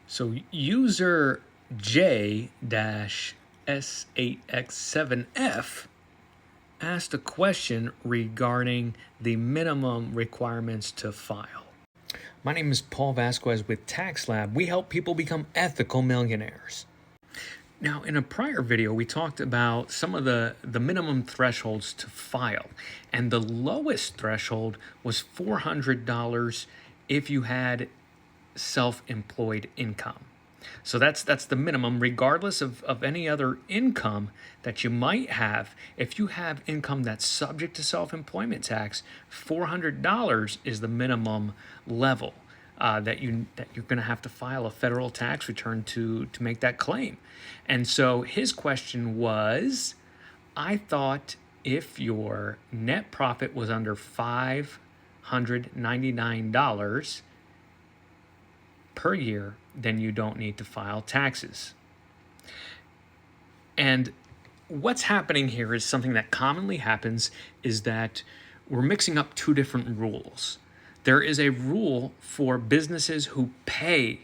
So user J-S8X7F asked a question regarding the minimum requirements to file. My name is Paul Vasquez with Tax Lab. We help people become ethical millionaires. Now, in a prior video, we talked about some of the minimum thresholds to file, and the lowest threshold was $400 if you had self-employed income. So that's the minimum, regardless of any other income that you might have. If you have income that's subject to self-employment tax, $400 is the minimum level that you're going to have to file a federal tax return to make that claim. And so his question was, I thought if your net profit was under $599 per year, then you don't need to file taxes. And what's happening here is something that commonly happens, is that we're mixing up two different rules. There is a rule for businesses who pay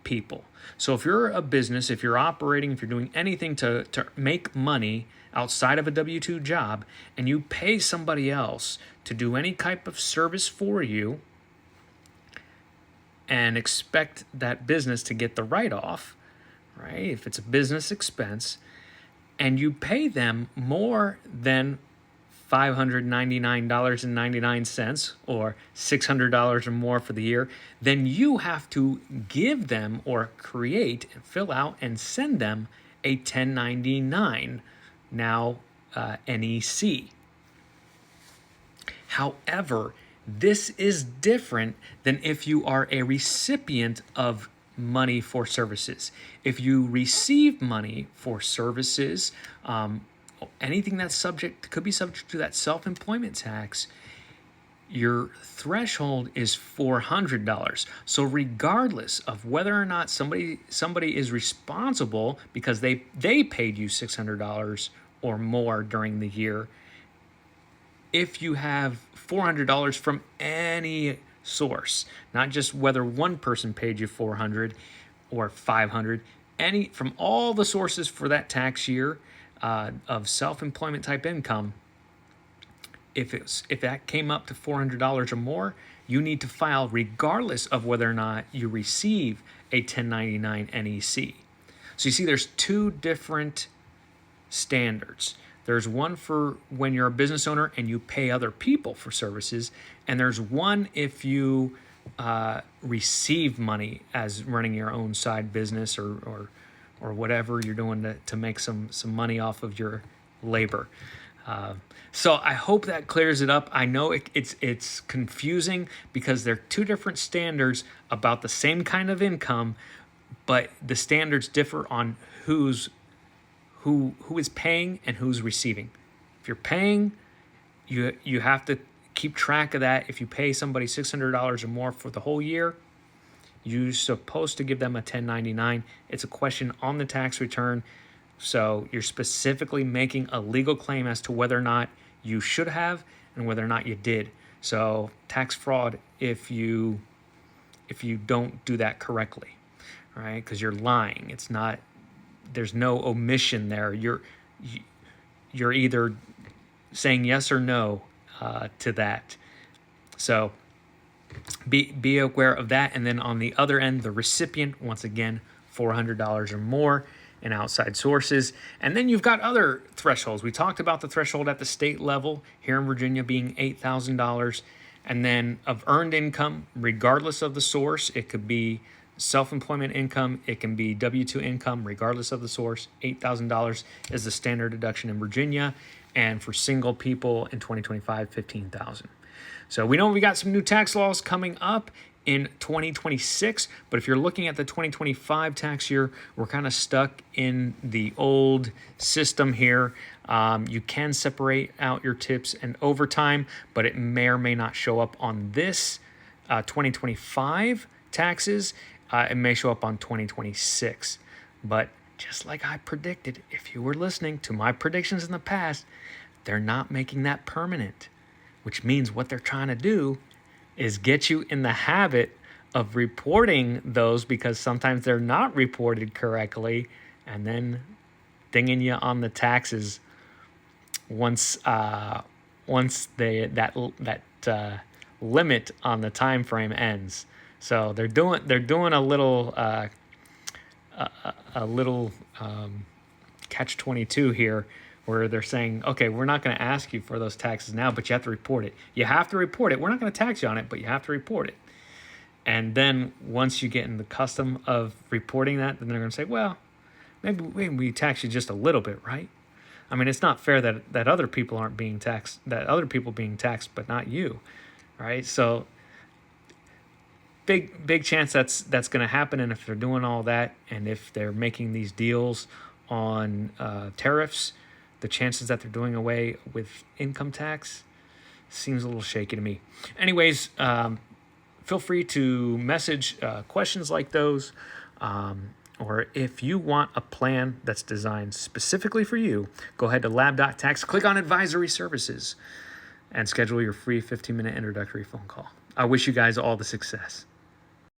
people. So if you're a business, if you're operating, if you're doing anything to make money outside of a W-2 job, and you pay somebody else to do any type of service for you and expect that business to get the write-off, right? If it's a business expense, and you pay them more than $599.99 or $600 or more for the year, then you have to give them or create and fill out and send them a 1099, now NEC. However, this is different than if you are a recipient of money for services. If you receive money for services, anything that's could be subject to that self-employment tax, your threshold is $400. So regardless of whether or not somebody is responsible because they paid you $600 or more during the year, if you have $400 from any source, not just whether one person paid you $400 or $500, from all the sources for that tax year of self-employment type income, if that came up to $400 or more, you need to file regardless of whether or not you receive a 1099 NEC. So you see, there's two different standards. There's one for when you're a business owner and you pay other people for services, and there's one if you receive money as running your own side business or whatever you're doing to make some money off of your labor. So I hope that clears it up. I know it's confusing because they're two different standards about the same kind of income, but the standards differ on who is paying and who's receiving. If you're paying, you have to keep track of that. If you pay somebody $600 or more for the whole year, you're supposed to give them a 1099. It's a question on the tax return. So you're specifically making a legal claim as to whether or not you should have and whether or not you did. So tax fraud if you don't do that correctly, right? Because you're lying. There's no omission there. You're either saying yes or no to that. So be aware of that. And then on the other end, the recipient, once again, $400 or more in outside sources. And then you've got other thresholds. We talked about the threshold at the state level here in Virginia being $8,000. And then of earned income, regardless of the source, it could be self-employment income, it can be W-2 income, regardless of the source. $8,000 is the standard deduction in Virginia. And for single people in 2025, $15,000. So we know we got some new tax laws coming up in 2026, but if you're looking at the 2025 tax year, we're kind of stuck in the old system here. You can separate out your tips and overtime, but it may or may not show up on this 2025 taxes. It may show up on 2026, but just like I predicted, if you were listening to my predictions in the past, they're not making that permanent, which means what they're trying to do is get you in the habit of reporting those, because sometimes they're not reported correctly, and then dinging you on the taxes once that limit on the time frame ends. So they're doing a little catch 22 here, where they're saying, okay, we're not going to ask you for those taxes now, but you have to report it. You have to report it. We're not going to tax you on it, but you have to report it. And then once you get in the custom of reporting that, then they're going to say, well, maybe we tax you just a little bit, right? I mean, it's not fair that other people aren't being taxed, that other people being taxed, but not you, right? So big chance that's going to happen. And if they're doing all that, and if they're making these deals on tariffs, the chances that they're doing away with income tax seems a little shaky to me. Anyways, feel free to message questions like those. Or if you want a plan that's designed specifically for you, go ahead to lab.tax, click on advisory services, and schedule your free 15-minute introductory phone call. I wish you guys all the success.